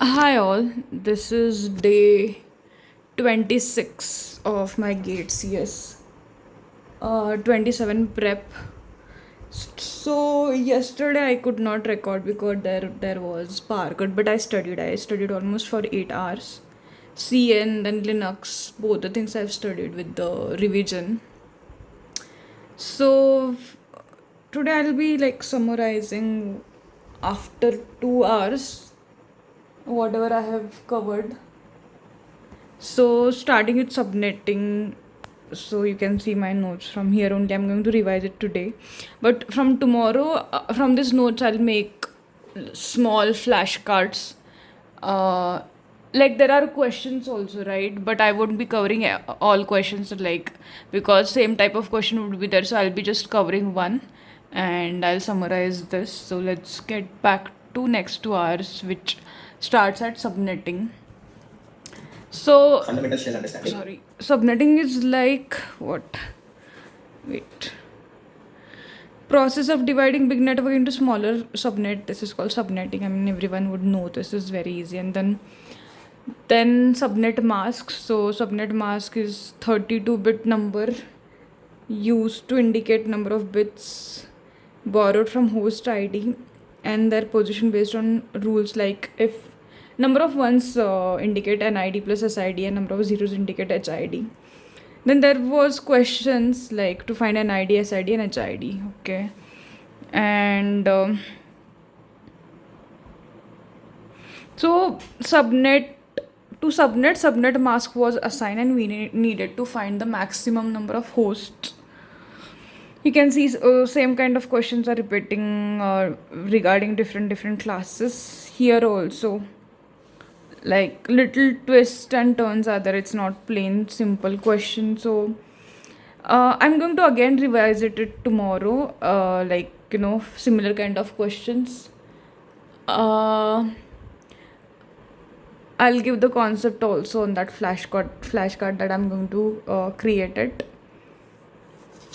Hi all, this is day 26 of my GATE CS 27 prep. So yesterday I could not record because there was power cut, but I studied. I studied almost for 8 hours. CN then Linux, both the things I've studied with the revision. So today I'll be like summarizing after 2 hours whatever I have covered. So starting with subnetting, so you can see my notes from here only. I'm going to revise it today, but from tomorrow, from this notes, I'll make small flashcards. Uh, like there are questions also, right? But I won't be covering all questions like because same type of question would be there. So I'll be just covering one, and I'll summarize this. So let's get back to next 2 hours, which starts at subnetting. So, Fundamental shell understanding. sorry, subnetting is like what? Wait. Process of dividing big network into smaller subnet. This is called subnetting. I mean, everyone would know this is very easy. And then subnet mask. So subnet mask is 32-bit number used to indicate number of bits borrowed from host ID and their position based on rules like if number of ones indicate an ID plus SID and number of zeros indicate HID. Then there was questions like to find an ID, SID and HID. Okay. And so subnet mask was assigned and we needed to find the maximum number of hosts. You can see same kind of questions are repeating regarding different classes here also. Like little twists and turns are there. It's not plain simple question. So I'm going to again revise it tomorrow. Like similar kind of questions. I'll give the concept also on that flashcard that I'm going to create it.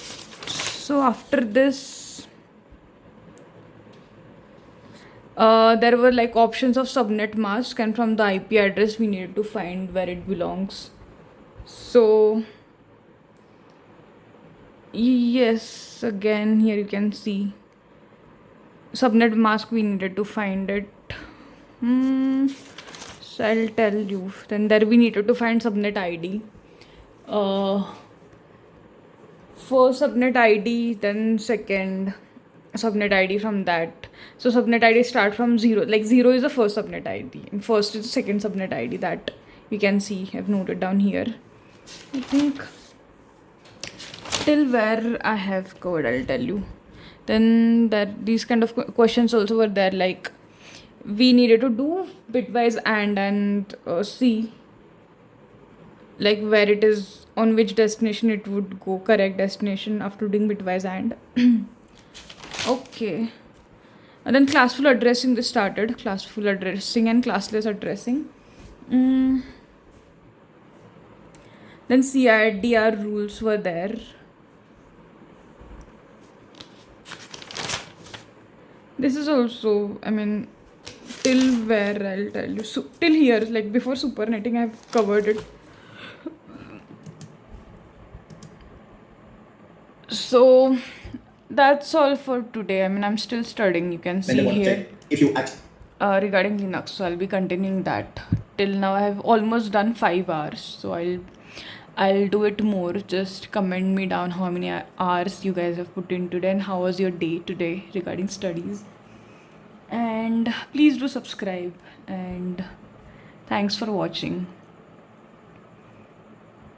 So after this, there were like options of subnet mask, and from the IP address we needed to find where it belongs. So yes, again here you can see subnet mask we needed to find it. So I'll tell you. Then there we needed to find subnet ID. First subnet ID, then second subnet ID from that. So subnet ID start from 0. Like 0 is the first subnet ID and first is the second subnet ID that you can see. I've noted down here. I think till where I have covered, I'll tell you. Then that these kind of questions also were there, like we needed to do bitwise and see like where it is, on which destination it would go, correct destination after doing bitwise and okay. And then classful addressing this started, classful addressing and classless addressing. Then CIDR rules were there. This is also, I mean, till where I'll tell you. So till here, like before supernetting, I've covered it. So that's all for today. I mean, I'm still studying. You can Then see they want to here check if you act. regarding Linux. So I'll be continuing that. Till now, I have almost done 5 hours. So I'll do it more. Just comment me down how many hours you guys have put in today and how was your day today regarding studies. And please do subscribe and thanks for watching.